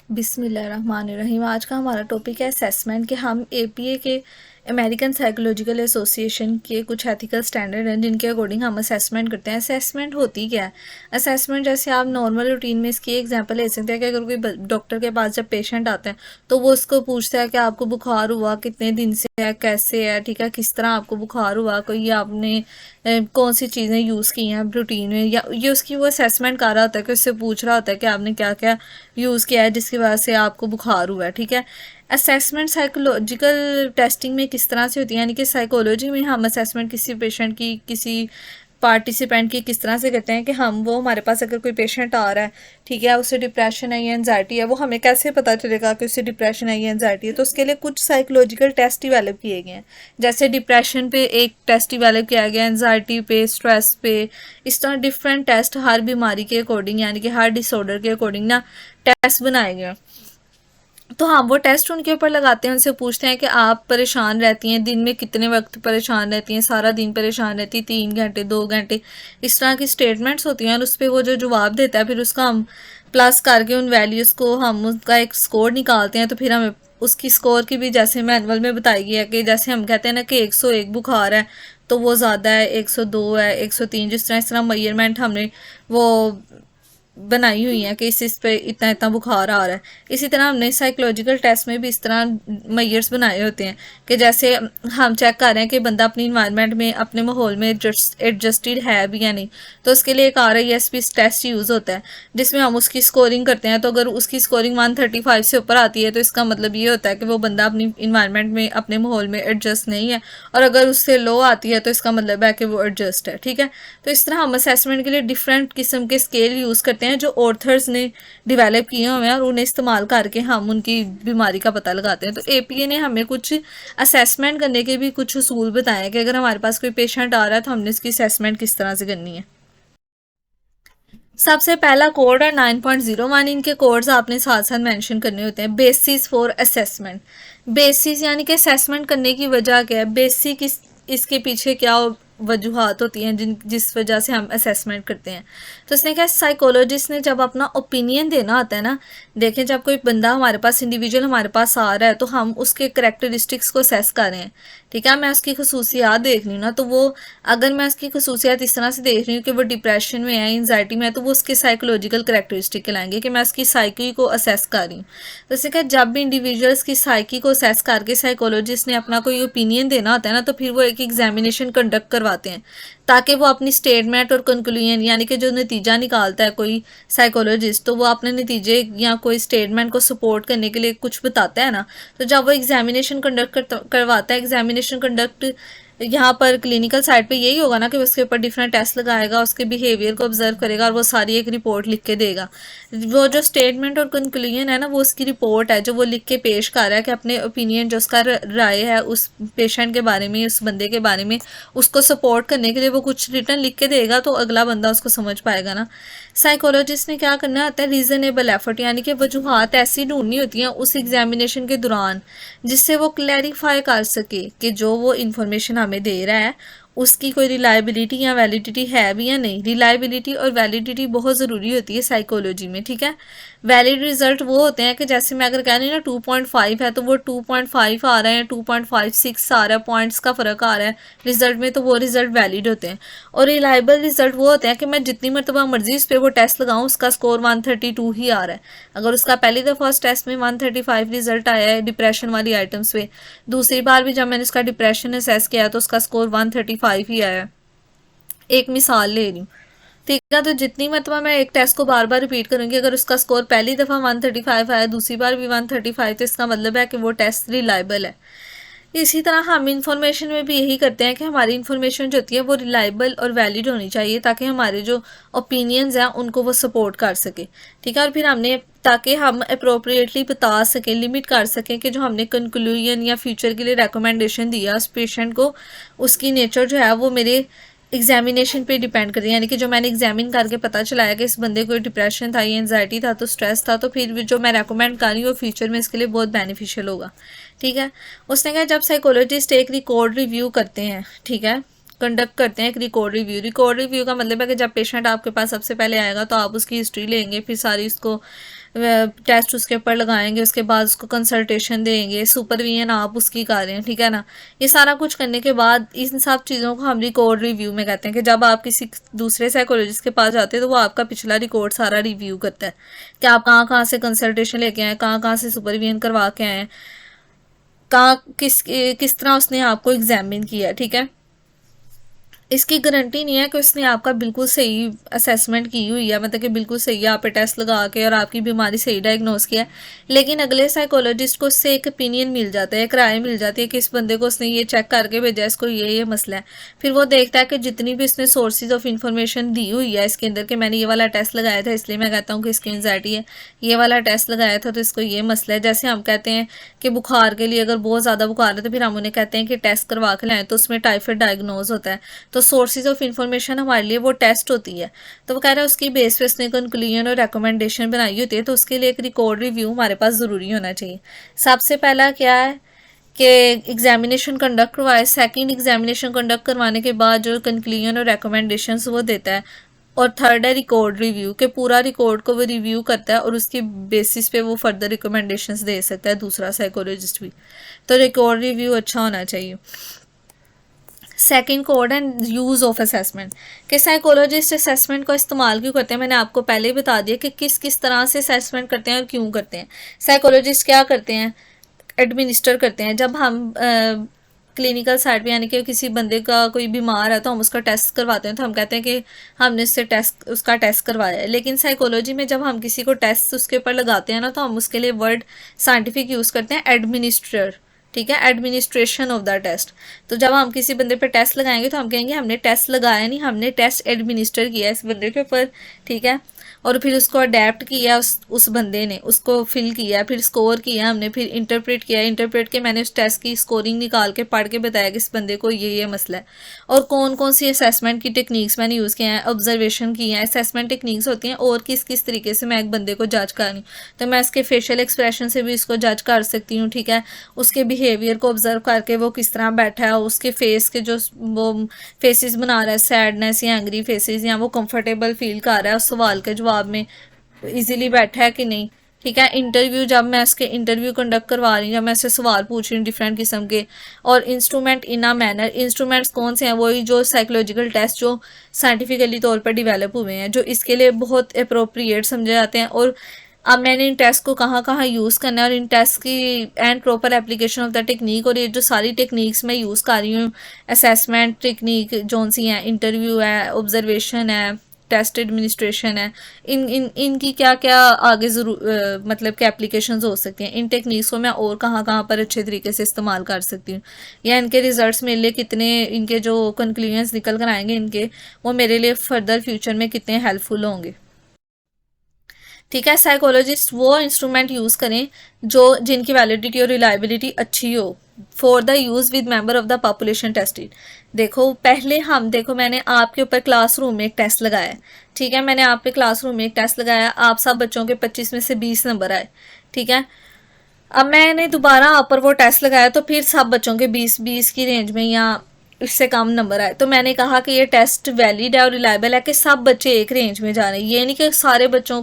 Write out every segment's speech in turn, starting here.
बिस्मिल्लाहिर्रहमानिर्रहीम। आज का हमारा टॉपिक है असेसमेंट कि हम एपीए के अमेरिकन साइकोलॉजिकल एसोसिएशन के कुछ एथिकल स्टैंडर्ड हैं जिनके अकॉर्डिंग हम असेसमेंट करते हैं। असेसमेंट होती क्या है? असेसमेंट जैसे आप नॉर्मल रूटीन में इसकी एग्जांपल ले सकते हैं कि अगर कोई डॉक्टर के पास जब पेशेंट आता है तो वो उसको पूछता है कि आपको बुखार हुआ कितने दिन से है, कैसे है, ठीक है, किस तरह आपको बुखार हुआ, कोई आपने कौन सी चीज़ें यूज़ की हैं रूटीन में, या ये उसकी वो असेसमेंट कर रहा होता है कि उससे पूछ रहा होता है कि आपने क्या क्या यूज़ किया है जिसकी वजह से आपको बुखार हुआ है। ठीक है, असेसमेंट साइकोलॉजिकल टेस्टिंग में किस तरह से होती है, यानी कि साइकोलॉजी में हम असेसमेंट किसी पेशेंट की, किसी पार्टिसिपेंट की किस तरह से करते हैं कि हम वो हमारे पास अगर कोई पेशेंट आ रहा है, ठीक है, उसे डिप्रेशन है या एनजाइटी है, वो हमें कैसे पता चलेगा कि उसे डिप्रेशन है या एनजाइटी है? तो उसके लिए कुछ साइकोलॉजिकल टेस्ट डिवेलप किए गए हैं। जैसे डिप्रेशन पे एक टेस्ट डिवेलप किया गया, एनजाइटी पे, स्ट्रेस पे, इस तरह डिफरेंट टेस्ट हर बीमारी के अकॉर्डिंग, यानी कि हर डिसऑर्डर के अकॉर्डिंग ना टेस्ट बनाए गए। तो हाँ, वो टेस्ट उनके ऊपर लगाते हैं, उनसे पूछते हैं कि आप परेशान रहती हैं, दिन में कितने वक्त परेशान रहती हैं, सारा दिन परेशान रहती, 3 घंटे, 2 घंटे, इस तरह की स्टेटमेंट्स होती हैं। और उस पर वो जो जवाब देता है फिर उसका हम प्लस करके उन वैल्यूज़ को हम उसका एक स्कोर निकालते हैं। तो फिर हमें उसकी स्कोर की भी जैसे मैनुअल में बताई गई है कि जैसे हम कहते हैं ना कि 101 बुखार है तो वो ज़्यादा है, 102 है, 103, इस तरह मेजरमेंट हमने वो बनाई हुई हैं कि इस पे इतना इतना बुखार आ रहा है। इसी तरह हमने साइकोलॉजिकल टेस्ट में भी इस तरह मैयर्स बनाए होते हैं कि जैसे हम चेक कर रहे हैं कि बंदा अपनी इन्वायरमेंट में, अपने माहौल में एडजस्टेड है भी या नहीं। तो उसके लिए एक RISP टेस्ट यूज़ होता है जिसमें हम उसकी स्कोरिंग करते हैं। तो अगर उसकी स्कोरिंग 135 से ऊपर आती है तो इसका मतलब ये होता है कि वो बंदा अपनी इन्वायरमेंट में, अपने माहौल में एडजस्ट नहीं है। और अगर उससे लो आती है तो इसका मतलब है कि वो एडजस्ट है। ठीक है, तो इस तरह हम असेसमेंट के लिए डिफरेंट किस्म के स्केल यूज़ करते हैं जो ऑथर्स ने डिवेलप किए हुए हैं और उन्हें इस्तेमाल करके हम उनकी बीमारी का पता लगाते हैं। तो APA ने हमें कुछ असेसमेंट करने के भी कुछ उसूल बताए हैं कि अगर हमारे पास कोई पेशेंट आ रहा है तो हमने इसकी असेसमेंट किस तरह से करनी है। सबसे पहला कोड है 9.01। इनके कोड्स आपने साथ साथ मेंशन करने होते हैं। बेसिस फॉर असेसमेंट, बेसिस यानी कि असेसमेंट करने की वजह क्या है, बेसिक इसके पीछे क्या वजूहत होती हैं जिस वजह से हम असेसमेंट करते हैं। तो इसने क्या, साइकोलॉजिस्ट ने जब अपना ओपिनियन देना होता है ना, देखें जब कोई बंदा हमारे पास, इंडिविजुअल हमारे पास आ रहा है तो हम उसके करेक्टरिस्टिक्स को असेस कर रहे हैं। ठीक है, मैं उसकी खसूसियात देख रही हूँ ना, तो वो अगर मैं उसकी खसूसियात इस तरह से देख रही हूँ कि वो डिप्रेशन में है, एंजाइटी में है, तो वो उसके साइकोलॉजिकल करेक्टरिस्टिक कहलाएंगे कि मैं उसकी साइकी को असेस कर रही हूँ। तो इससे क्या, जब भी इंडिविजुअल्स की साइकी को असेस करके साइकोलॉजिस्ट ने अपना कोई ओपिनियन देना होता है ना, तो फिर वो एक एग्जामिनेशन कंडक्ट करवाते हैं ताकि वो अपनी स्टेटमेंट और कंक्लूजन, यानी कि जो नतीजा निकालता है कोई साइकोलॉजिस्ट, तो वो अपने नतीजे या कोई स्टेटमेंट को सपोर्ट करने के लिए कुछ बताता है ना। तो जब वो एग्जामिनेशन कंडक्ट करवाता है, एग्जामिनेशन कंडक्ट यहाँ पर क्लिनिकल साइड पे यही होगा ना कि उसके ऊपर डिफरेंट टेस्ट लगाएगा, उसके बिहेवियर को ऑब्जर्व करेगा और वो सारी एक रिपोर्ट लिख के देगा। वो जो स्टेटमेंट और कंक्लूजन है ना, वो उसकी रिपोर्ट है जो वो लिख के पेश कर रहा है कि अपने ओपिनियन, जो उसका राय है उस पेशेंट के बारे में, उस बंदे के बारे में, उसको सपोर्ट करने के लिए वो कुछ रिटर्न लिख के देगा तो अगला बंदा उसको समझ पाएगा ना। साइकोलॉजिस्ट ने क्या करना होता है, रीजनेबल एफर्ट, यानी कि वजूहत ऐसी ढूंढनी होती हैं उस एग्जामिनेशन के दौरान जिससे वो क्लैरिफाई कर सके कि जो वो इन्फॉर्मेशन हमें दे रहा है उसकी कोई रिलायबिलिटी या वैलिडिटी है भी या नहीं। रिलायबिलिटी और वैलिडिटी बहुत ज़रूरी होती है साइकोलॉजी में। ठीक है, वैलिड रिजल्ट वो होते हैं कि जैसे मैं अगर कह रही हूँ ना 2.5 है तो वो 2.5 आ रहा है, 2.56 आ रहा है, पॉइंट्स का फ़र्क आ रहा है रिजल्ट में, तो वो रिजल्ट वैलिड होते हैं। और रिलायबल रिजल्ट वो होते हैं कि मैं जितनी मरतबा मर्जी उस पर वो टेस्ट लगाऊँ उसका स्कोर 132 ही आ रहा है। अगर उसका पहली दफ़ा उस टेस्ट में 135 रिजल्ट आया है डिप्रेशन वाली आइटम्स पे, दूसरी बार भी जब मैंने उसका डिप्रेशन असेस किया तो उसका स्कोर 135 ही आया है। एक मिसाल ले रही हूँ। ठीक है, तो जितनी मरतबा मैं एक टेस्ट को बार बार रिपीट करूँगी, अगर उसका स्कोर पहली दफ़ा 135 आया, दूसरी बार भी 135, तो इसका मतलब है कि वो टेस्ट रिलायबल है। इसी तरह हम इंफॉर्मेशन में भी यही करते हैं कि हमारी इंफॉर्मेशन जो होती है वो रिलायबल और वैलिड होनी चाहिए ताकि हमारे जो ओपिनियंस हैं उनको वो सपोर्ट कर सके। ठीक है, और फिर हमने, ताकि हम अप्रोप्रिएटली बता सकें, लिमिट कर सकें कि जो हमने कंक्लूजन या फ्यूचर के लिए रिकमेंडेशन दिया उस पेशेंट को, उसकी नेचर जो है वो मेरे एग्जामिनेशन पे डिपेंड करती है। यानी कि जो मैंने एग्जामिन करके पता चलाया कि इस बंदे को डिप्रेशन था, या एंजाइटी था, तो स्ट्रेस था, तो फिर भी जो मैं रेकमेंड कर रही हूँ फ्यूचर में इसके लिए बहुत बेनिफिशियल होगा। ठीक है, उसने कहा जब साइकोलॉजिस्ट एक रिकॉर्ड रिव्यू करते हैं, ठीक है, कंडक्ट करते हैं एक रिकॉर्ड रिव्यू। रिकॉर्ड रिव्यू का मतलब है कि जब पेशेंट आपके पास सबसे पहले आएगा तो आप उसकी हिस्ट्री लेंगे, फिर सारी उसको टेस्ट उसके ऊपर लगाएंगे, उसके बाद उसको कंसल्टेशन देंगे, सुपरविजन आप उसकी कर रहे हैं, ठीक है ना। ये सारा कुछ करने के बाद इन सब चीज़ों को हम रिकॉर्ड रिव्यू में कहते हैं कि जब आप किसी दूसरे साइकोलॉजिस्ट के पास जाते हैं तो वो आपका पिछला रिकॉर्ड सारा रिव्यू करता है कि आप कहाँ कहाँ से कंसल्टेशन लेके आए, कहाँ कहाँ से सुपरविजन करवा के आए, कहाँ किस तरह उसने आपको एग्जामिन किया, ठीक है। इसकी गारंटी नहीं है कि उसने आपका बिल्कुल सही असेसमेंट की हुई है, मतलब कि बिल्कुल सही है, आप पे टेस्ट लगा के और आपकी बीमारी सही डायग्नोस किया है। लेकिन अगले साइकोलॉजिस्ट को उससे एक ओपिनियन मिल जाता है, एक राय मिल जाती है कि इस बंदे को उसने ये चेक करके भेजा, इसको ये मसला है। फिर वो देखता है कि जितनी भी उसने सोर्सेज ऑफ इन्फॉर्मेशन दी हुई है इसके अंदर, कि मैंने ये वाला टेस्ट लगाया था इसलिए मैं कहता हूँ कि इसकी एंजाइटी है, ये वाला टेस्ट लगाया था तो इसको ये मसला है। जैसे हम कहते हैं कि बुखार के लिए अगर बहुत ज़्यादा बुखार है तो फिर हम उन्हें कहते हैं कि टेस्ट करवा के लाएं, तो उसमें टाइफाइड डायग्नोज होता है। तो सोर्सेज ऑफ इन्फॉर्मेशन हमारे लिए वो टेस्ट होती है। तो वो कह रहा है उसकी बेस पे उसने कंक्लूजन और रिकमेंडेशन बनाई होती है, तो उसके लिए एक रिकॉर्ड रिव्यू हमारे पास ज़रूरी होना चाहिए। सबसे पहला क्या है कि एग्जामिनेशन कंडक्ट करवाए, सेकंड एग्जामिनेशन कंडक्ट करवाने के बाद जो कंक्लूजन और रिकमेंडेशंस वो देता है, और थर्ड है रिकॉर्ड रिव्यू, के पूरा रिकॉर्ड को वो रिव्यू करता है और उसकी बेसिस पे वो फर्दर रिकमेंडेशंस दे सकता है दूसरा साइकोलॉजिस्ट भी। तो रिकॉर्ड रिव्यू अच्छा होना चाहिए। Second code and use of assessment, कि साइकोलॉजिस्ट असेसमेंट का इस्तेमाल क्यों करते हैं। मैंने आपको पहले ही बता दिया कि किस किस तरह से असेसमेंट करते हैं और क्यों करते हैं। साइकोलॉजिस्ट क्या करते हैं, एडमिनिस्टर करते हैं। जब हम क्लिनिकल साइड पे, यानी कि किसी बंदे का कोई बीमार है तो हम उसका टेस्ट करवाते हैं, तो हम कहते हैं कि हमने उसका टेस्ट करवाया है। लेकिन साइकोलॉजी में जब हम किसी को टेस्ट उसके ऊपर लगाते हैं ना, तो हम उसके लिए वर्ड साइंटिफिक यूज़ करते हैं एडमिनिस्टर, ठीक है, एडमिनिस्ट्रेशन ऑफ द टेस्ट। तो जब हम किसी बंदे पे टेस्ट लगाएंगे तो हम कहेंगे हमने टेस्ट लगाया नहीं, हमने टेस्ट एडमिनिस्टर किया इस बंदे के ऊपर, ठीक है। और फिर उसको अडेप्ट किया, उस बंदे ने उसको फिल किया, फिर स्कोर किया हमने, फिर इंटरप्रेट किया, इंटरप्रेट के मैंने उस टेस्ट की स्कोरिंग निकाल के पढ़ के बताया कि इस बंदे को ये मसला है। और कौन कौन सी असेसमेंट की टेक्निक्स मैंने यूज़ किए हैं, ऑब्जर्वेशन की हैं, असेसमेंट टेक्निक्स होती हैं, और किस किस तरीके से मैं एक बंदे को जज कर रही हूँ। तो मैं इसके फेशियल एक्सप्रेशन से भी इसको जज कर सकती हूँ, ठीक है। उसके बिहेवियर को ऑब्जर्व करके वो किस तरह बैठा है, उसके फेस के जो वो फेसेस बना रहा है, सैडनेस या एंग्री फेसेस, या वो कंफर्टेबल फील कर रहा है उस सवाल के जवाब में, इजीली बैठा है कि नहीं, ठीक है। इंटरव्यू, जब मैं इसके इंटरव्यू कंडक्ट करवा रही हूँ, जब मैं इससे सवाल पूछ रही हूँ डिफरेंट किस्म के, और instrument in a manner, instruments कौन से हैं, वही जो साइकोलॉजिकल टेस्ट जो साइंटिफिकली तौर पर डिवेलप हुए हैं, जो इसके लिए बहुत अप्रोप्रिएट समझे जाते हैं। और अब मैंने इन टेस्ट को कहाँ कहाँ यूज़ करना है, और इन टेस्ट की and proper application of the technique, और ये जो सारी टेक्निक्स मैं यूज़ कर रही हूँ, असेसमेंट टेक्निक जो सी हैं, इंटरव्यू है, ऑब्जर्वेशन है, टेस्ट एडमिनिस्ट्रेशन है, इनकी क्या क्या आगे मतलब कि एप्लीकेशंस हो सकती हैं, इन टेक्निक्स को मैं और कहाँ कहाँ पर अच्छे तरीके से इस्तेमाल कर सकती हूँ, या इनके रिजल्ट्स मेरे लिए कितने, इनके जो कंक्लूजन्स निकल कर आएंगे इनके, वो मेरे लिए फर्दर फ्यूचर में कितने हेल्पफुल होंगे, ठीक है। साइकोलॉजिस्ट वो इंस्ट्रूमेंट यूज़ करें जो जिनकी वैलिडिटी और रिलायबिलिटी अच्छी हो for the use with member of the population tested. देखो पहले देखो मैंने आपके ऊपर क्लासरूम में एक टेस्ट लगाया, ठीक है, मैंने आप पे क्लासरूम में एक टेस्ट लगाया, आप सब बच्चों के 25 में से 20 नंबर आए, ठीक है। अब मैंने दोबारा आप पर वो टेस्ट लगाया तो फिर सब बच्चों के 20-20 की रेंज में या इससे कम नंबर आए, तो मैंने कहा कि ये टेस्ट वैलिड है और रिलायबल है कि सब बच्चे एक रेंज में जा रहे हैं। ये नहीं कि सारे बच्चों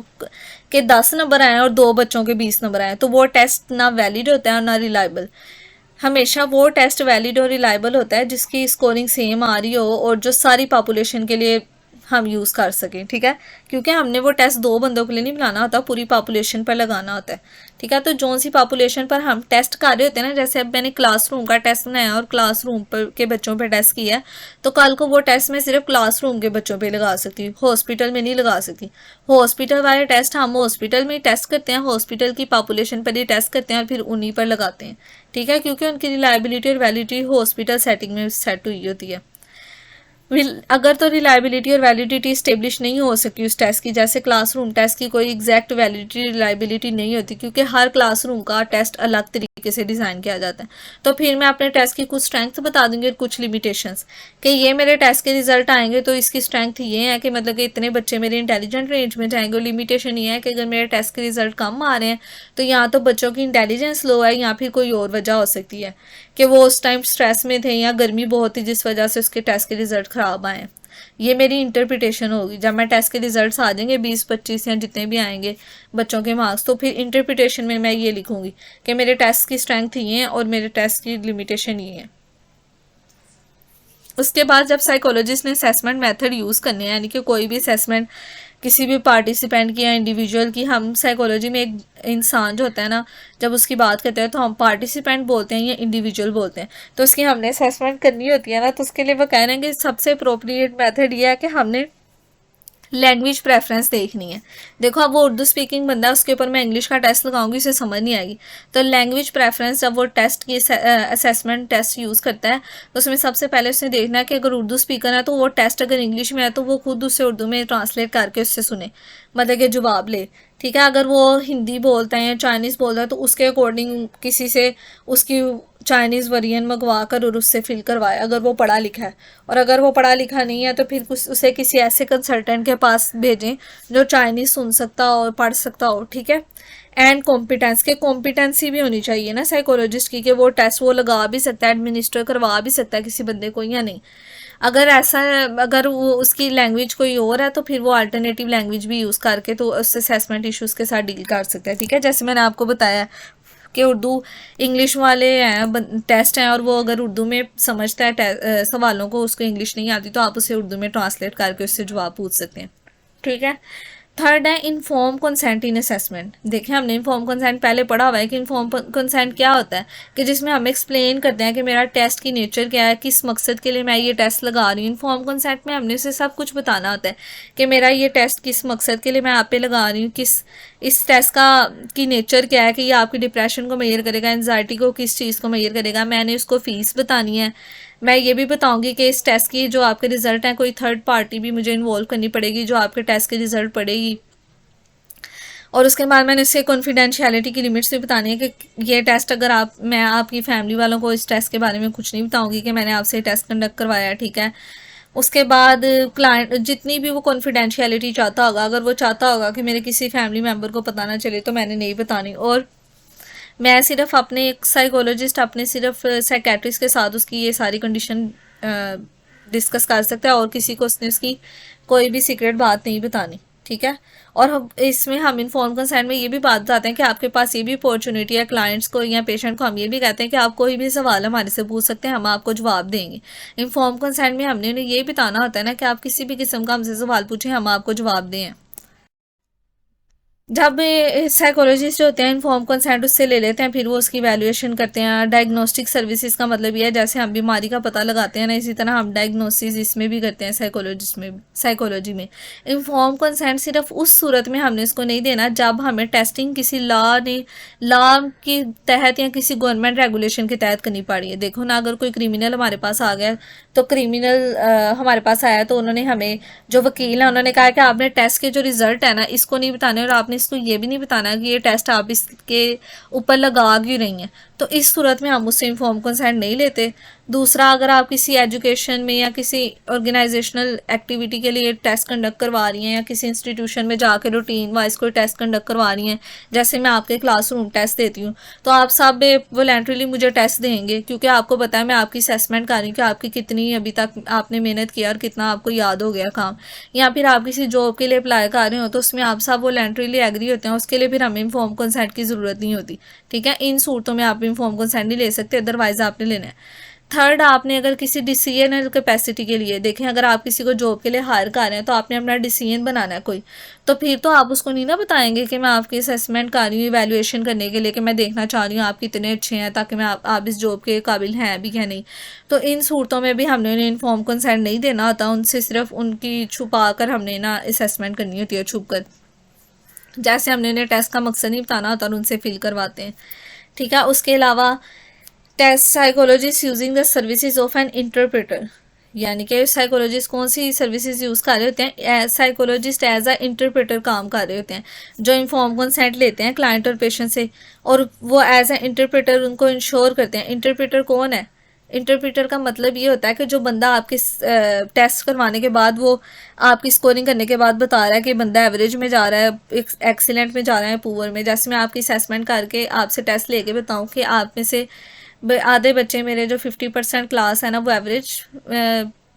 के 10 नंबर आए और 2 बच्चों के 20 नंबर आए, तो वो टेस्ट ना वैलिड होता है और ना रिलायबल। हमेशा वो टेस्ट वैलिड और रिलायबल होता है जिसकी स्कोरिंग सेम आ रही हो और जो सारी पॉपुलेशन के लिए हम यूज़ कर सकें, ठीक है। क्योंकि हमने वो टेस्ट 2 बंदों के लिए नहीं बनाना होता, पूरी पॉपुलेशन पर लगाना होता है, ठीक है। तो जो सी पॉपुलेशन पर हम टेस्ट कर रहे होते हैं ना, जैसे अब मैंने क्लासरूम का टेस्ट बनाया और क्लासरूम पर के बच्चों पे टेस्ट किया है, तो कल को वो टेस्ट मैं सिर्फ क्लासरूम के बच्चों पे लगा सकती हूँ, हॉस्पिटल में नहीं लगा सकती। हॉस्पिटल वाले टेस्ट हम हॉस्पिटल में ही टेस्ट करते हैं, हॉस्पिटल की पॉपुलेशन पर ही टेस्ट करते हैं और फिर उन्हीं पर लगाते हैं, ठीक है, क्योंकि उनकी रिलायबिलिटी और वैलिडिटी हॉस्पिटल सेटिंग में सेट हुई होती है। अगर तो रिलायबिलिटी और वैलिडिटी स्टेब्लिश नहीं हो सकी उस टेस्ट की, जैसे क्लासरूम टेस्ट की कोई एग्जैक्ट वैलिडिटी रिलायबिलिटी नहीं होती, क्योंकि हर क्लासरूम का टेस्ट अलग तरीके से डिज़ाइन किया जाता है, तो फिर मैं अपने टेस्ट की कुछ स्ट्रेंथ बता दूंगी और कुछ लिमिटेशंस, कि ये मेरे टेस्ट के रिजल्ट आएंगे तो इसकी स्ट्रेंथ ये है कि मतलब कि इतने बच्चे मेरे इंटेलिजेंट रेंज में जाएंगे, और लिमिटेशन ये है कि अगर मेरे टेस्ट के रिजल्ट कम आ रहे हैं तो या तो बच्चों की इंटेलिजेंस लो है या फिर कोई और वजह हो सकती है कि वो उस टाइम स्ट्रेस में थे या गर्मी बहुत थी जिस वजह से उसके टेस्ट के रिजल्ट ख़राब आए। ये मेरी इंटरप्रिटेशन होगी। जब मैं टेस्ट के रिजल्ट्स आ जाएंगे 20-25 या जितने भी आएंगे बच्चों के मार्क्स, तो फिर इंटरप्रिटेशन में मैं ये लिखूंगी कि मेरे टेस्ट की स्ट्रेंथ ये है और मेरे टेस्ट की लिमिटेशन ये है। उसके बाद जब साइकोलॉजिस्ट ने असेसमेंट मेथड यूज़ करने हैं, यानी कि कोई भी असेसमेंट किसी भी पार्टिसिपेंट की या इंडिविजुअल की, हम साइकोलॉजी में एक इंसान जो होता है ना, जब उसकी बात करते हैं तो हम पार्टिसिपेंट बोलते हैं या इंडिविजुअल बोलते हैं। तो उसकी हमने असेसमेंट करनी होती है ना, तो उसके लिए वो कह रहे हैं कि सबसे अप्रोप्रिएट मेथड ये है कि हमने लैंग्वेज प्रेफरेंस देखनी है। देखो अब वो उर्दू स्पीकिंग बंदा है, उसके ऊपर मैं इंग्लिश का टेस्ट लगाऊंगी, उसे समझ नहीं आएगी। तो लैंग्वेज प्रेफरेंस जब वो टेस्ट की असेसमेंट टेस्ट यूज़ करता है, तो उसमें सबसे पहले उसने देखना है कि अगर उर्दू स्पीकर है तो वो टेस्ट अगर इंग्लिश में है तो वो खुद उससे उर्दू में ट्रांसलेट करके उससे सुने, मतलब कि जवाब ले। ठीक है, अगर वो हिंदी बोलता है या चाइनीज़ बोलता है तो उसके अकॉर्डिंग किसी से उसकी चाइनीज़ वेरिएंट मंगवा कर और उससे फिल करवाए, अगर वो पढ़ा लिखा है। और अगर वो पढ़ा लिखा नहीं है तो फिर उसे किसी ऐसे कंसल्टेंट के पास भेजें जो चाइनीज़ सुन सकता हो और पढ़ सकता हो। ठीक है, एंड कॉम्पिटेंस के कॉम्पिटेंसी भी होनी चाहिए ना साइकोलॉजिस्ट की, कि वो टेस्ट वो लगा भी सकता है, एडमिनिस्टर करवा भी सकता है किसी बंदे को या नहीं। अगर ऐसा, अगर वो उसकी लैंग्वेज कोई और है तो फिर वो अल्टरनेटिव लैंग्वेज भी यूज़ करके तो उस असेसमेंट इश्यूज़ के साथ डील कर सकता है। ठीक है, जैसे मैंने आपको बताया कि उर्दू इंग्लिश वाले हैं टेस्ट हैं, और वो अगर उर्दू में समझता है सवालों को, उसको इंग्लिश नहीं आती, तो आप उसे उर्दू में ट्रांसलेट करके उससे जवाब पूछ सकते हैं। ठीक है, थर्ड है इन्फॉर्म कंसेंट इन असेसमेंट। देखिए हमने इन्फॉर्म कंसेंट पहले पढ़ा हुआ है कि इन्फॉर्म कंसेंट क्या होता है, कि जिसमें हम एक्सप्लेन करते हैं कि मेरा टेस्ट की नेचर क्या है, किस मकसद के लिए मैं ये टेस्ट लगा रही हूँ। इन्फॉर्म कंसेंट में हमने उसे सब कुछ बताना होता है कि मेरा ये टेस्ट किस मकसद के लिए मैं आप पे लगा रही हूँ, किस इस टेस्ट का की नेचर क्या है, कि ये आपकी डिप्रेशन को मेजर करेगा, एनजाइटी को किस चीज़ को मेजर करेगा, मैंने उसको फीस बतानी है। मैं ये भी बताऊंगी कि इस टेस्ट की जो आपके रिजल्ट हैं, कोई थर्ड पार्टी भी मुझे इन्वॉल्व करनी पड़ेगी जो आपके टेस्ट के रिजल्ट पढ़ेगी। और उसके बाद मैंने इससे कॉन्फिडेंशियलिटी की लिमिट्स भी बतानी है कि ये टेस्ट अगर मैं आपकी फैमिली वालों को इस टेस्ट के बारे में कुछ नहीं बताऊंगी कि मैंने आपसे टेस्ट कंडक्ट करवाया है। ठीक है, उसके बाद क्लाइंट जितनी भी वो कॉन्फिडेंशियलिटी चाहता होगा, अगर वो चाहता होगा कि मेरे किसी फैमिली मेम्बर को पता ना चले तो मैंने नहीं बतानी। और मैं सिर्फ अपने एक साइकोलॉजिस्ट अपने सिर्फ साइकेट्रिस्ट के साथ उसकी ये सारी कंडीशन डिस्कस कर सकता है, और किसी को उसने उसकी कोई भी सीक्रेट बात नहीं बतानी। ठीक है, और हम इसमें हम इन्फॉर्म कंसेंट में ये भी बात बताते हैं कि आपके पास ये भी अपॉर्चुनिटी है, क्लाइंट्स को या पेशेंट को हम ये भी कहते हैं कि आप कोई भी सवाल हमारे से पूछ सकते हैं, हम आपको जवाब देंगे। इन्फॉर्म कंसेंट में हमने उन्हें ये बताना होता है ना कि आप किसी भी किस्म का हमसे सवाल पूछें, हम आपको जवाब दें। जब साइकोलॉजिस्ट जो होते हैं इन्फॉर्म कंसेंट उससे ले लेते हैं, फिर वो उसकी वैल्यूएशन करते हैं। डायग्नोस्टिक सर्विसेज का मतलब ये है जैसे हम बीमारी का पता लगाते हैं ना, इसी तरह हम डायग्नोसिस इसमें भी करते हैं साइकोलॉजी में। इन्फॉर्म कंसेंट सिर्फ उस सूरत में हमने इसको नहीं देना जब हमें टेस्टिंग किसी लॉ के तहत या किसी गवर्नमेंट रेगुलेशन के तहत करनी पड़ी है। देखो ना, अगर कोई क्रिमिनल हमारे पास आ गया तो क्रिमिनल हमारे पास आया तो उन्होंने हमें, जो वकील है, उन्होंने कहा कि आपने टेस्ट के जो रिजल्ट है ना इसको नहीं बताने, और आपने इसको ये भी नहीं बताना कि ये टेस्ट आप इसके ऊपर लगा क्यों रही हैं। तो इस सूरत में हम उससे इन्फॉर्म कंसेंट नहीं लेते। दूसरा, अगर आप किसी एजुकेशन में या किसी ऑर्गेनाइजेशनल एक्टिविटी के लिए टेस्ट कंडक्ट करवा रही हैं, या किसी इंस्टीट्यूशन में जाकर रूटीन वाइज कोई टेस्ट कंडक्ट करवा रही हैं, जैसे मैं आपके क्लासरूम टेस्ट देती हूँ, तो आप सब वॉलंटरीली मुझे टेस्ट देंगे, क्योंकि आपको पता है मैं आपकी असेसमेंट कर रही हूँ कि आपकी कितनी अभी तक आपने मेहनत किया और कितना आपको याद हो गया काम। या फिर आप किसी जॉब के लिए अप्लाई कर रहे हो तो उसमें आप सब वॉलंटरीली एग्री होते हैं, उसके लिए फिर हमें इन्फॉर्म कंसेंट की ज़रूरत नहीं होती। ठीक है, इन सूरतों में आप इन्फॉर्म कंसेंट नहीं ले सकते, अदरवाइज आपने लेना है। थर्ड, आपने अगर किसी डिसीजनल कैपेसिटी के लिए, देखें अगर आप किसी को जॉब के लिए हायर कर रहे हैं तो आपने अपना डिसीजन बनाना है कोई, तो फिर तो आप उसको नहीं ना बताएंगे कि मैं आपकी असेसमेंट कर रही हूँ इवैल्यूएशन करने के लिए, कि मैं देखना चाह रही हूँ आप कितने अच्छे हैं ताकि मैं आप इस जॉब के काबिल हैं भी या नहीं। तो इन सूरतों में भी हमने उन्हें इन्फॉर्म कंसेंट नहीं देना होता, उनसे सिर्फ उनकी छुपा कर हमने ना असेसमेंट करनी होती है, छुप कर, जैसे हमने उन्हें टेस्ट का मकसद नहीं बताना होता और उनसे फिल करवाते हैं। ठीक है, उसके अलावा test psychologist using the services of an interpreter, यानी कि साइकोलॉजिस्ट कौन सी सर्विसेज यूज़ कर रहे होते हैं, साइकोलॉजिस्ट एज अ इंटरप्रेटर काम कर रहे होते हैं, जो इन्फॉर्म कंसेंट लेते हैं क्लाइंट और पेशेंट से, और वो एज अ इंटरप्रेटर उनको इंश्योर करते हैं। इंटरप्रेटर कौन है? इंटरप्रेटर का मतलब ये होता है कि जो बंदा आपके टेस्ट करवाने के बाद, वो आपकी स्कोरिंग करने के बाद बता रहा है कि बंदा एवरेज में जा रहा है, एक्सीलेंट में जा रहा है, पुअर में। जैसे मैं आपकी असेसमेंट करके आपसे टेस्ट लेके बताऊं कि आप में से आधे बच्चे मेरे जो 50% क्लास है ना वो एवरेज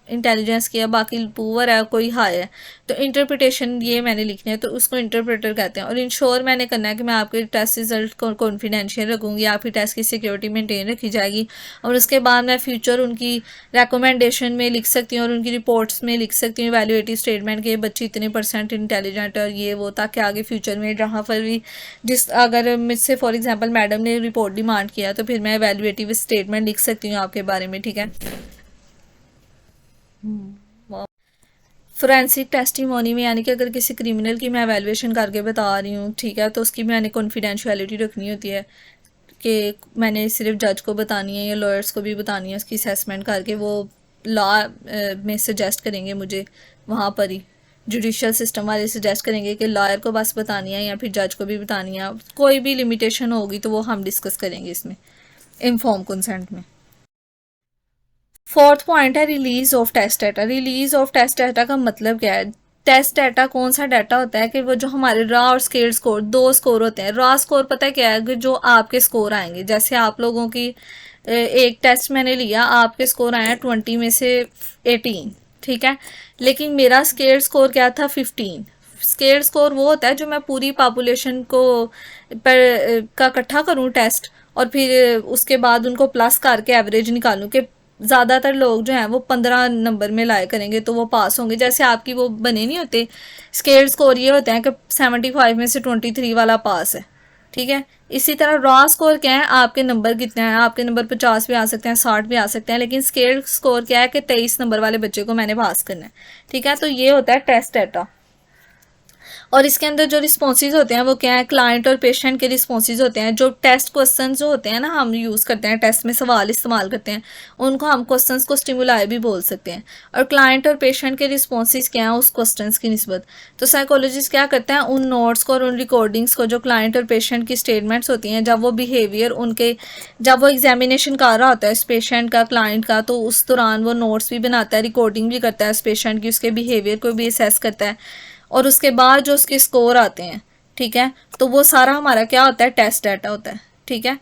इंटेलिजेंस की है, बाकी पुअर है, कोई हाई है, तो इंटरप्रिटेशन ये मैंने लिखनी है, तो उसको इंटरप्रेटर कहते हैं। और इंश्योर मैंने करना है कि मैं आपके टेस्ट रिजल्ट को कॉन्फिडेंशियल रखूँगी, आपकी टेस्ट की सिक्योरिटी मेंटेन रखी जाएगी, और उसके बाद मैं फ्यूचर उनकी रिकमेंडेशन में लिख सकती हूँ और उनकी रिपोर्ट्स में लिख सकती हूँ वैल्यूएटिव स्टेटमेंट के बच्चे इतने % इंटेलिजेंट और ये वो, ताकि आगे फ्यूचर में जहाँ पर भी अगर मुझसे फॉर एग्जांपल मैडम ने रिपोर्ट डिमांड किया तो फिर मैं वैल्यूएटिव स्टेटमेंट लिख सकती हूँ आपके बारे में, ठीक है। फोरेंसिक टेस्टिमोनी में यानी कि अगर किसी क्रिमिनल की मैं एवेलुएशन करके बता रही हूँ, ठीक है, तो उसकी मैंने कॉन्फिडेंशियलिटी रखनी होती है कि मैंने सिर्फ जज को बतानी है या लॉयर्स को भी बतानी है, उसकी असेसमेंट करके वो लॉ में सजेस्ट करेंगे मुझे, वहाँ पर ही जुडिशियल सिस्टम वाले सजेस्ट करेंगे कि लॉयर को बस बतानी है या फिर जज को भी बतानी है। कोई भी लिमिटेशन होगी तो वो हम डिस्कस करेंगे इसमें इनफॉर्म कंसेंट में। फोर्थ पॉइंट है release of test data. Release of test data का मतलब क्या है? टेस्ट डाटा कौन सा डाटा होता है कि वो जो हमारे रॉ और स्केल्ड स्कोर, दो स्कोर होते हैं। रॉ स्कोर पता है क्या है? कि जो आपके स्कोर आएंगे, जैसे आप लोगों की एक टेस्ट मैंने लिया, आपके स्कोर आया 20 में से 18, ठीक है, लेकिन मेरा स्केल्ड स्कोर क्या था? 15। स्केल्ड स्कोर वो होता है जो मैं पूरी पॉपुलेशन को पर का इकट्ठा करूँ टेस्ट, और फिर उसके बाद उनको प्लस करके एवरेज निकालूं कि ज़्यादातर लोग जो हैं वो 15 नंबर में लाए करेंगे तो वो पास होंगे। जैसे आपकी वो बने नहीं होते स्केल स्कोर, ये होते हैं कि 75 में से 23 वाला पास है, ठीक है। इसी तरह रॉ स्कोर क्या है? आपके नंबर कितने हैं? आपके नंबर 50 भी आ सकते हैं, 60 भी आ सकते हैं, लेकिन स्केल स्कोर क्या है कि 23 नंबर वाले बच्चे को मैंने पास करना है, ठीक है। तो ये होता है टेस्ट डाटा। और इसके अंदर जो रिस्पॉन्सेज होते हैं वो क्या है? क्लाइंट और पेशेंट के रिस्पॉन्सेज होते हैं। जो टेस्ट क्वेश्चन जो होते हैं ना, हम यूज़ करते हैं टेस्ट में, सवाल इस्तेमाल करते हैं, उनको हम क्वेश्चंस को स्टिमुलाई भी बोल सकते हैं। और क्लाइंट और पेशेंट के रिस्पॉन्सेज क्या हैं उस क्वेश्चंस की निस्बत? तो साइकोलॉजिस्ट क्या करते हैं? उन नोट्स को और उन रिकॉर्डिंग्स को जो क्लाइंट और पेशेंट की स्टेटमेंट्स होती हैं, जब वो बिहेवियर उनके, जब वो एग्जामिनेशन कर रहा होता है इस पेशेंट का, क्लाइंट का, तो उस दौरान वो नोट्स भी बनाता है, रिकॉर्डिंग भी करता है इस पेशेंट की, उसके बिहेवियर को भी असेस करता है, और उसके बाद जो उसके स्कोर आते हैं, ठीक है, तो वो सारा हमारा क्या होता है? टेस्ट डाटा होता है, ठीक है।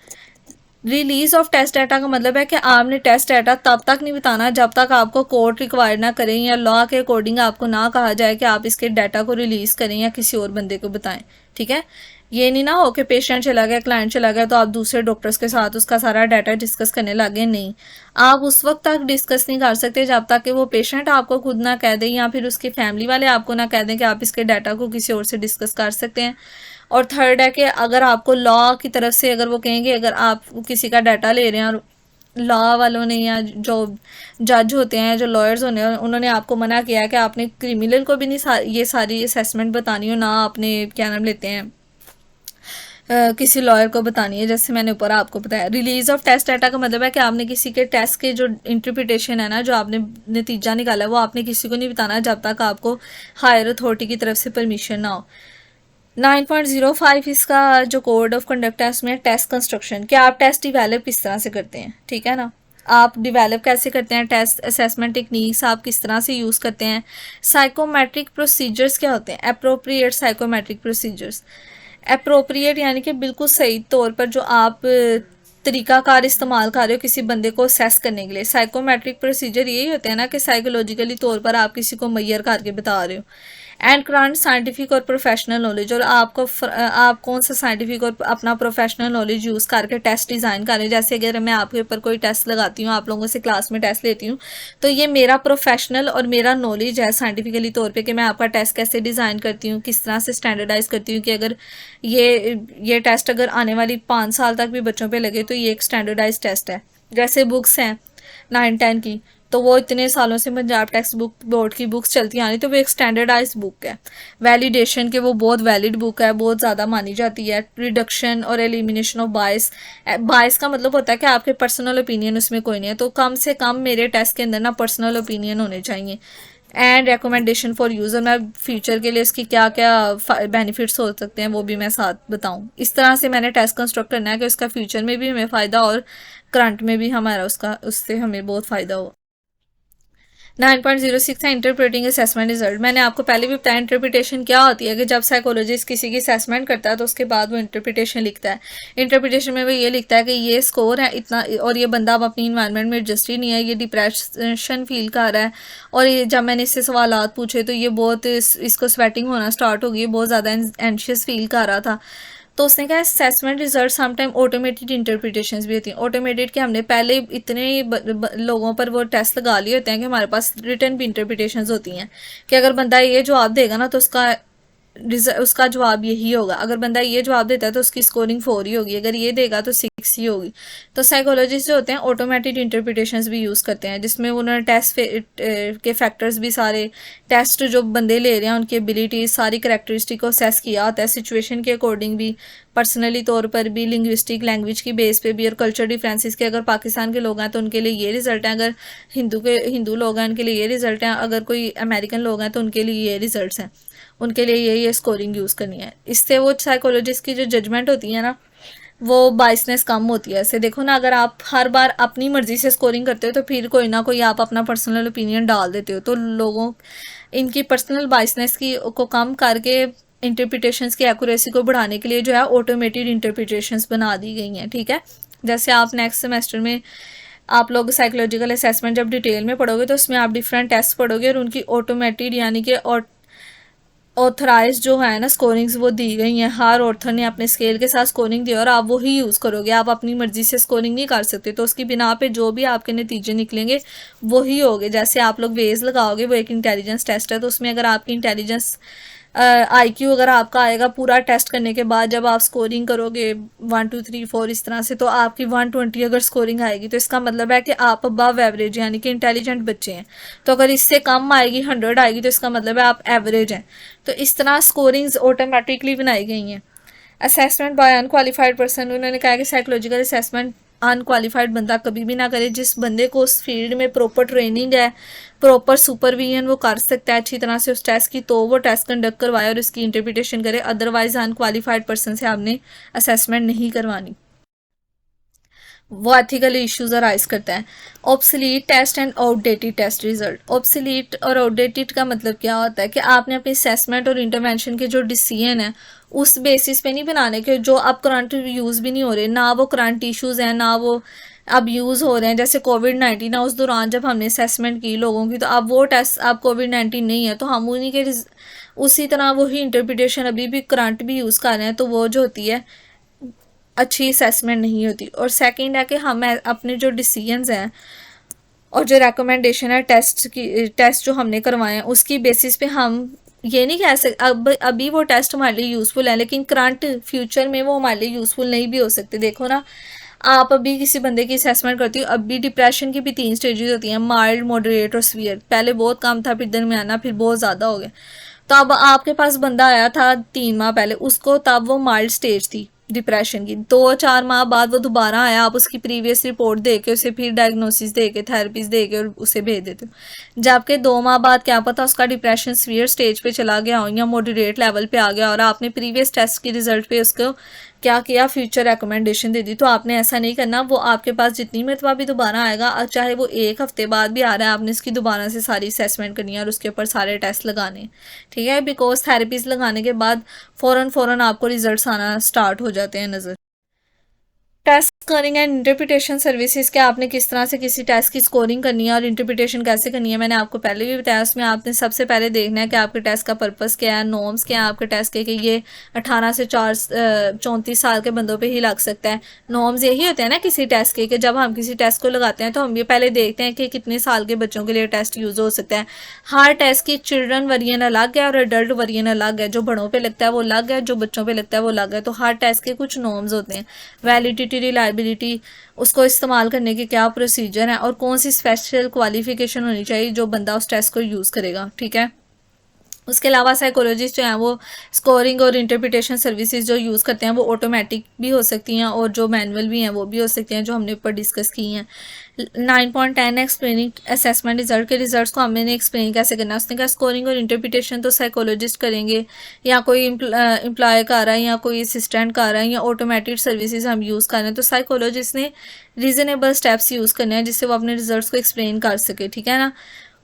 रिलीज ऑफ टेस्ट डाटा का मतलब है कि आपने टेस्ट डाटा तब तक नहीं बताना जब तक आपको कोर्ट रिक्वायर ना करें या लॉ के अकॉर्डिंग आपको ना कहा जाए कि आप इसके डाटा को रिलीज करें या किसी और बंदे को बताएं, ठीक है। ये नहीं ना हो कि पेशेंट चला गया, क्लाइंट चला गया, तो आप दूसरे डॉक्टर्स के साथ उसका सारा डाटा डिस्कस करने लगे। नहीं, आप उस वक्त तक डिस्कस नहीं कर सकते जब तक कि वो पेशेंट आपको खुद ना कह दे या फिर उसकी फैमिली वाले आपको ना कह दें कि आप इसके डाटा को किसी और से डिस्कस कर सकते हैं। और थर्ड है कि अगर आपको लॉ की तरफ से अगर वो कहेंगे, अगर आप किसी का डाटा ले रहे हैं और लॉ वालों ने या जो जज होते हैं, जो लॉयर्स होने हैं, उन्होंने आपको मना किया है कि आपने क्रिमिनल को भी नहीं ये सारी असेसमेंट बतानी हो, ना आपने क्या नाम लेते हैं किसी लॉयर को बतानी है, जैसे मैंने ऊपर आपको बताया। रिलीज ऑफ टेस्ट डाटा का मतलब है कि आपने किसी के टेस्ट के जो इंटरप्रिटेशन है ना, जो आपने नतीजा निकाला है, वो आपने किसी को नहीं बताना जब तक आपको हायर अथॉरिटी की तरफ से परमिशन ना हो। 9.05 इसका जो कोड ऑफ कंडक्ट है उसमें टेस्ट कंस्ट्रक्शन, कि आप टेस्ट डिवेलप किस तरह से करते हैं, ठीक है ना, आप डिवेलप कैसे करते हैं, टेस्ट असेसमेंट टेक्निक्स आप किस तरह से यूज़ करते हैं। साइकोमेट्रिक प्रोसीजर्स क्या होते हैं? Appropriate psychometric procedures. अप्रोप्रिएट यानी कि बिल्कुल सही तौर पर जो आप तरीकाकार इस्तेमाल कर रहे हो किसी बंदे को असेस करने के लिए। साइकोमेट्रिक प्रोसीजर यही होते हैं ना कि साइकोलॉजिकली तौर पर आप किसी को मैयर करके बता रहे हो। एंड करंट साइंटिफिक और प्रोफेशनल नॉलेज, और आपको आप कौन सा साइंटिफिक और अपना प्रोफेशनल नॉलेज यूज़ करके टेस्ट डिज़ाइन करें। जैसे अगर मैं आपके ऊपर कोई टेस्ट लगाती हूँ, आप लोगों से क्लास में टेस्ट लेती हूँ, तो ये मेरा प्रोफेशनल और मेरा नॉलेज है साइंटिफिकली तौर पे कि मैं आपका टेस्ट कैसे डिज़ाइन करती हूँ, किस तरह से स्टैंडर्डाइज करती हूँ कि अगर ये टेस्ट अगर आने वाली 5 साल तक भी बच्चों पे लगे तो ये एक स्टैंडर्डाइज टेस्ट है। जैसे बुक्स हैं 9-10 की, तो वो इतने सालों से पंजाब टेक्स्ट बुक बोर्ड की बुक्स चलती आ रही, तो वो एक स्टैंडर्डाइज बुक है। वैलिडेशन के वो बहुत वैलिड बुक है, बहुत ज़्यादा मानी जाती है। रिडक्शन और एलिमिनेशन ऑफ बायस, बायस का मतलब होता है कि आपके पर्सनल ओपिनियन उसमें कोई नहीं है, तो कम से कम मेरे टेस्ट के अंदर ना पर्सनल ओपिनियन होने चाहिए। एंड रिकमेंडेशन फॉर यूज़र, मैं फ्यूचर के लिए इसकी क्या क्या बेनिफिट्स हो सकते हैं वो भी मैं साथ बताऊं। इस तरह से मैंने टेस्ट कंस्ट्रक्ट करना है कि उसका फ्यूचर में भी हमें फ़ायदा और करंट में भी हमारा उससे हमें बहुत फ़ायदा हो। 9.06 है इंटरप्रेटिंग असेसमेंट रिजल्ट। मैंने आपको पहले भी बताया इंटरप्रिटेशन क्या होती है कि जब साइकोलॉजिस्ट किसी की असेसमेंट करता है तो उसके बाद वो इंटरप्रिटेशन लिखता है। इंटरप्रिटेशन में वो ये लिखता है कि ये स्कोर है इतना, और ये बंदा अब अपनी इन्वायरमेंट में एडजस्ट ही नहीं है, ये डिप्रेशन फील कर रहा है, और ये जब मैंने इससे सवालात पूछे तो ये बहुत इसको स्वेटिंग होना स्टार्ट हो गई, बहुत ज़्यादा एंशियस फील कर रहा था। तो उसने कहा assessment result sometime automated interpretations भी होती हैं। ऑटोमेटेड कि हमने पहले इतने लोगों पर वो टेस्ट लगा लिए होते हैं कि हमारे पास रिटर्न भी इंटरप्रिटेशंस होती हैं कि अगर बंदा ये जवाब देगा ना तो उसका जवाब यही होगा, अगर बंदा ये जवाब देता है तो उसकी स्कोरिंग 4 ही होगी, अगर ये देगा तो 6 ही होगी। तो साइकोलॉजिस्ट जो होते हैं ऑटोमेटेड इंटरप्रिटेशंस भी यूज़ करते हैं, जिसमें उन्होंने टेस्ट के फैक्टर्स भी सारे, टेस्ट जो बंदे ले रहे हैं उनकी एबिलिटीज सारी करेक्टरिस्टिक को असेस किया होता है सिचुएशन के अकॉर्डिंग भी, पर्सनली तौर पर भी, लिंग्विस्टिक लैंग्वेज की बेस पे भी, और कल्चर डिफरेंसेस के, अगर पाकिस्तान के लोग हैं तो उनके लिए ये रिजल्ट हैं, अगर हिंदू लोग हैं उनके लिए ये रिजल्ट हैं, अगर कोई अमेरिकन लोग हैं तो उनके लिए ये रिजल्ट्स हैं, उनके लिए ये स्कोरिंग यूज़ करनी है। इससे वो साइकोलॉजिस्ट की जो जजमेंट होती है ना वो बाइसनेस कम होती है। ऐसे देखो ना, अगर आप हर बार अपनी मर्जी से स्कोरिंग करते हो तो फिर कोई ना कोई आप अपना पर्सनल ओपिनियन डाल देते हो, तो लोगों इनकी पर्सनल बाइसनेस की को कम करके इंटरप्रिटेशंस की एक्यूरेसी को बढ़ाने के लिए जो है ऑटोमेटेड इंटरप्रिटेशंस बना दी गई हैं। ठीक है, जैसे आप नेक्स्ट सेमेस्टर में आप लोग साइकोलॉजिकल असेसमेंट जब डिटेल में पढ़ोगे तो उसमें आप डिफरेंट टेस्ट पढ़ोगे और उनकी ऑटोमेटेड यानी कि ऑथराइज जो है ना स्कोरिंग्स वो दी गई हैं, हर ऑथर ने अपने स्केल के साथ स्कोरिंग दी और आप वही यूज़ करोगे, आप अपनी मर्जी से स्कोरिंग नहीं कर सकते, तो उसकी बिना पे जो भी आपके नतीजे निकलेंगे वही होंगे। जैसे आप लोग वेज लगाओगे, वो एक इंटेलिजेंस टेस्ट है, तो उसमें अगर आपकी इंटेलिजेंस आईक्यू अगर आपका आएगा पूरा टेस्ट करने के बाद, जब आप स्कोरिंग करोगे 1 2 3 4 इस तरह से, तो आपकी 120 अगर स्कोरिंग आएगी तो इसका मतलब है कि आप अबव एवरेज यानी कि इंटेलिजेंट बच्चे हैं। तो अगर इससे कम आएगी 100 आएगी तो इसका मतलब है आप एवरेज हैं। तो इस तरह स्कोरिंग्स ऑटोमेटिकली बनाई गई हैं। असेसमेंट बाय अनक्वालिफाइड पर्सन, उन्होंने कहा कि साइकोलॉजिकल असेसमेंट अनक्वालिफाइड बंदा कभी भी ना करे। जिस बंदे को उस फील्ड में प्रॉपर ट्रेनिंग है, प्रॉपर सुपरविजन वो कर सकता है अच्छी तरह से उस टेस्ट की, तो वो टेस्ट कंडक्ट करवाए और उसकी इंटरप्रिटेशन करे। अदरवाइज अनक्वालिफाइड पर्सन से आपने असेसमेंट नहीं करवानी, वो एथिकल इश्यूज अराइज करता है। Obsolete test and outdated test result. Obsolete और आउटडेटेड का मतलब क्या होता है कि आपने अपने असेसमेंट और इंटरवेंशन के जो डिसीजन है उस बेसिस पे नहीं बनाने के जो अब करंट यूज़ भी नहीं हो रहे, ना वो करंट इश्यूज हैं ना वो अब यूज़ हो रहे हैं। जैसे कोविड-19 है, उस दौरान जब हमने असेसमेंट की लोगों की, तो अब वो टेस्ट अब कोविड-19 नहीं है, तो हम उन्हीं के उसी तरह वही इंटरप्रिटेशन अभी भी करंट भी यूज़ कर रहे हैं, तो वो जो होती है अच्छी असेसमेंट नहीं होती। और सेकंड है कि हम अपने जो डिसीजंस हैं और जो रिकमेंडेशन है टेस्ट जो हमने करवाए हैं उसकी बेसिस पे हम ये नहीं कह सकते अभी वो टेस्ट हमारे लिए यूज़फुल है, लेकिन करंट फ्यूचर में वो हमारे लिए यूज़फुल नहीं भी हो सकते। देखो ना, आप अभी किसी बंदे की असेसमेंट करती हो, अभी डिप्रेशन की भी 3 स्टेजेस होती हैं, माइल्ड, मॉडरेट और सीवियर। पहले बहुत कम था, फिर दरमियाना, फिर बहुत ज़्यादा हो गया। तो अब आपके पास बंदा आया था 3 माह पहले, उसको तब वो माइल्ड स्टेज थी डिप्रेशन की, 2-4 माह बाद वो दोबारा आया, आप उसकी प्रीवियस रिपोर्ट दे के उसे फिर डायग्नोसिस दे के थेरेपीज दे के और उसे भेज देते हो। जबकि 2 माह बाद क्या पता उसका डिप्रेशन सीवियर स्टेज पे चला गया हो या मॉडरेट लेवल पे आ गया, और आपने प्रीवियस टेस्ट की रिजल्ट पे उसको क्या किया, फ्यूचर रिकमेंडेशन दे दी। तो आपने ऐसा नहीं करना, वो आपके पास जितनी मरतबा भी दोबारा आएगा, चाहे वो 1 हफ्ते बाद भी आ रहा है, आपने इसकी दोबारा से सारी असेसमेंट करनी है और उसके ऊपर सारे टेस्ट लगाने। ठीक है, बिकॉज थेरेपीज लगाने के बाद फ़ौरन आपको रिजल्ट्स आना स्टार्ट हो जाते हैं नज़र। Test scoring and interpretation services के आपने किस तरह से किसी टेस्ट की स्कोरिंग करनी है और इंटरप्रिटेशन कैसे करनी है, मैंने आपको पहले भी बताया। उसमें आपने सबसे पहले देखना है कि आपके टेस्ट का पर्पस क्या है, नॉर्म्स क्या है आपके टेस्ट के, कि ये 18 से 34 साल के बंदों पे ही लग सकता है। नॉर्म्स यही होते हैं ना किसी टेस्ट के, कि जब हम किसी टेस्ट को लगाते हैं तो हम ये पहले देखते हैं कि कितने साल के बच्चों के लिए टेस्ट यूज़ हो सकता है। हर टेस्ट की चिल्ड्रन वर्जन अलग है और एडल्ट वर्जन अलग है, जो बड़ों पर लगता है वो अलग है, जो बच्चों पर लगता है वो अलग है। तो हर टेस्ट के कुछ नॉर्म्स होते हैं, वैलिडिटी, रिलायबिलिटी, उसको इस्तेमाल करने के क्या प्रोसीजर है और कौन सी स्पेशल क्वालिफिकेशन होनी चाहिए जो बंदा उस टेस्ट को यूज़ करेगा। ठीक है, उसके अलावा साइकोलॉजिस्ट जो हैं वो स्कोरिंग और इंटरप्रिटेशन सर्विसेज जो यूज़ करते हैं वो ऑटोमेटिक भी हो सकती हैं और जो मैनुअल भी हैं वो भी हो सकती हैं, जो हमने ऊपर डिस्कस की हैं। 9.10 एक्सप्लेनिंग असेसमेंट रिजल्ट के रिजल्ट्स को हमने एक्सप्लेन कैसे करना है। उसने कहा स्कोरिंग और इंटरप्रिटेशन तो साइकोलॉजिस्ट करेंगे, या कोई एम्प्लॉय कर रहा है या कोई असिस्टेंट कर रहा है या ऑटोमेटेड सर्विसेज हम यूज़ कर रहे हैं, तो साइकोलॉजिस्ट ने रीज़नेबल स्टेप्स यूज़ करने हैं जिससे वो अपने रिजल्ट्स को एक्सप्लेन कर सके। ठीक है ना,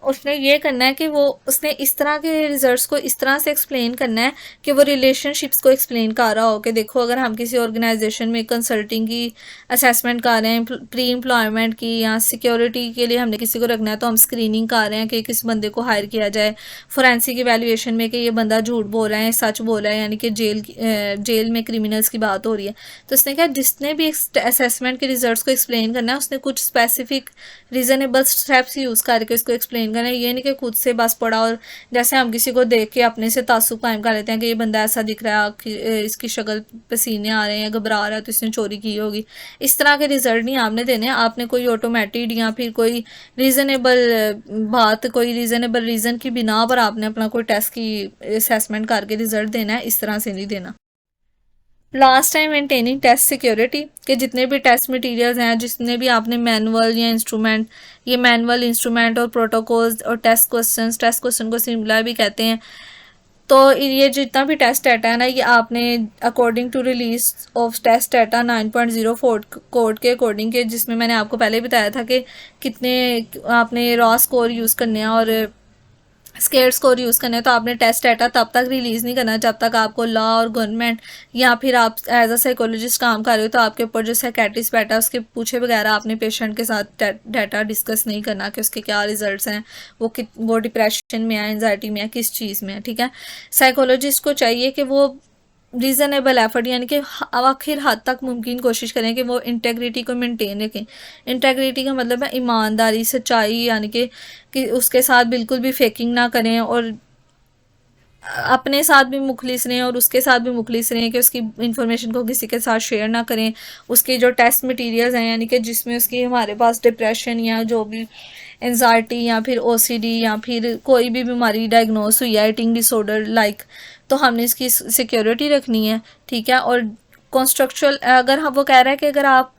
उसने ये करना है कि वो उसने इस तरह के रिजल्ट्स को इस तरह से एक्सप्लेन करना है कि वो रिलेशनशिप्स को एक्सप्लेन कर रहा हो कि देखो अगर हम किसी ऑर्गेनाइजेशन में कंसल्टिंग की असेसमेंट कर रहे हैं, प्री एम्प्लॉयमेंट की या सिक्योरिटी के लिए हमने किसी को रखना है, तो हम स्क्रीनिंग कर रहे हैं कि किस बंदे को हायर किया जाए। फोरेंसिक इवैल्यूएशन में कि ये बंदा झूठ बोल रहा है सच बोल रहा है, यानी कि जेल में क्रिमिनल्स की बात हो रही है। तो उसने कहा जिसने भी असेसमेंट के रिजल्ट्स को एक्सप्लेन करना है उसने कुछ स्पेसिफिक रीजनेबल स्टेप्स यूज़ करके उसको एक्सप्लेन करना है। ये नहीं कि खुद से बस पढ़ा और जैसे हम किसी को देख के अपने से तासुब कायम कर लेते हैं कि ये बंदा ऐसा दिख रहा है कि इसकी शक्ल पसीने आ रहे हैं, घबरा रहा है तो इसने चोरी की होगी। इस तरह के रिजल्ट नहीं आपने देने, आपने कोई ऑटोमेटेड या फिर कोई रीज़नेबल बात, कोई रीज़नेबल रीज़न की बिना पर आपने अपना कोई टेस्ट की असेसमेंट करके रिजल्ट देना है, इस तरह से नहीं देना। Last time maintaining test security के जितने भी टेस्ट मटेरियल्स हैं, जितने भी आपने मैनुअल या इंस्ट्रूमेंट, ये मैनुअल इंस्ट्रूमेंट और प्रोटोकॉल्स और टेस्ट क्वेश्चन को सिमिलर भी कहते हैं। तो ये जितना भी टेस्ट डाटा है ना, ये आपने according to release of test data 9.04 code के अकॉर्डिंग के, जिसमें मैंने आपको पहले बताया था कि कितने आपने रॉ स्कोर यूज़ करने हैं और स्केयर स्कोर यूज़ करना है। तो आपने टेस्ट डाटा तब तक रिलीज़ नहीं करना जब तक आपको लॉ और गवर्नमेंट या फिर आप एज अ साइकोलॉजिस्ट काम कर रहे हो तो आपके ऊपर जो साइकेट्रिस्ट बैठा है उसके पूछे बगैर आपने पेशेंट के साथ डाटा डिस्कस नहीं करना कि उसके क्या रिजल्ट्स हैं, वो डिप्रेशन में है, एंजाइटी में है, किस चीज़ में है। ठीक है, साइकोलॉजिस्ट को चाहिए कि वो रीज़नेबल एफर्ट यानी कि आखिर हद तक मुमकिन कोशिश करें कि वो इंटेग्रिटी को मेंटेन रखें। इंटेग्रिटी का मतलब है ईमानदारी, सच्चाई, यानी कि उसके साथ बिल्कुल भी फेकिंग ना करें और अपने साथ भी मुखलिस रहें और उसके साथ भी मुखलिस रहें कि उसकी इन्फॉर्मेशन को किसी के साथ शेयर ना करें। उसके जो टेस्ट मटेरियल्स हैं यानी कि जिसमें उसकी हमारे पास डिप्रेशन या जो भी एनजाइटी या फिर ओसीडी या फिर कोई भी बीमारी डायग्नोस हुई है, ईटिंग डिसऑर्डर लाइक, तो हमने इसकी सिक्योरिटी रखनी है। ठीक है, और कॉन्स्ट्रक्चुअल अगर हम वो कह रहा है कि अगर आप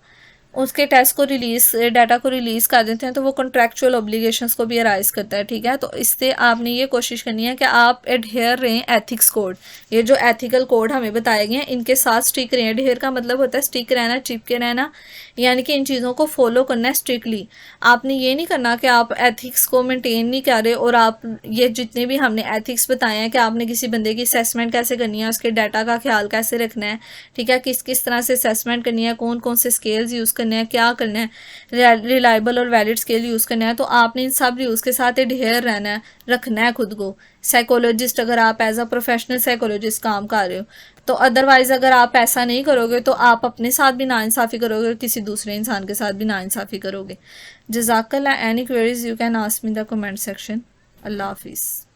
उसके टेस्ट को रिलीज डाटा को रिलीज़ कर देते हैं तो वो कॉन्ट्रैक्चुअल ऑब्लिगेशंस को भी अराइज करता है। ठीक है, तो इससे आपने ये कोशिश करनी है कि आप एडहेयर रहें एथिक्स कोड, ये जो एथिकल कोड हमें बताए गए हैं इनके साथ स्टिक रहें। एडहेयर का मतलब होता है स्टिक रहना, चिपके रहना, यानी कि इन चीज़ों को फॉलो करना है स्ट्रिक्टली। आपने ये नहीं करना कि आप एथिक्स को मेंटेन नहीं कर रहे और आप ये जितने भी हमने एथिक्स बताए हैं कि आपने किसी बंदे की असेसमेंट कैसे करनी है, उसके डाटा का ख्याल कैसे रखना है, ठीक है, किस किस तरह से असेसमेंट करनी है, कौन कौन से स्केल्स यूज़ करने हैं, क्या करना है, रिलायबल और वैलिड स्केल यूज़ करना है, तो आपने इन सब रूल्स के साथ एडहेयर रहना है, रखना है खुद को। साइकोलॉजिस्ट अगर आप एज अ प्रोफेशनल साइकोलॉजिस्ट काम कर रहे हो तो, अदरवाइज़ अगर आप ऐसा नहीं करोगे तो आप अपने साथ भी नाइंसाफ़ी करोगे और किसी दूसरे इंसान के साथ भी नाइंसाफ़ी करोगे। जज़ाकल्लाह। Any queries you can ask me in the comment section. अल्लाह हाफिज़।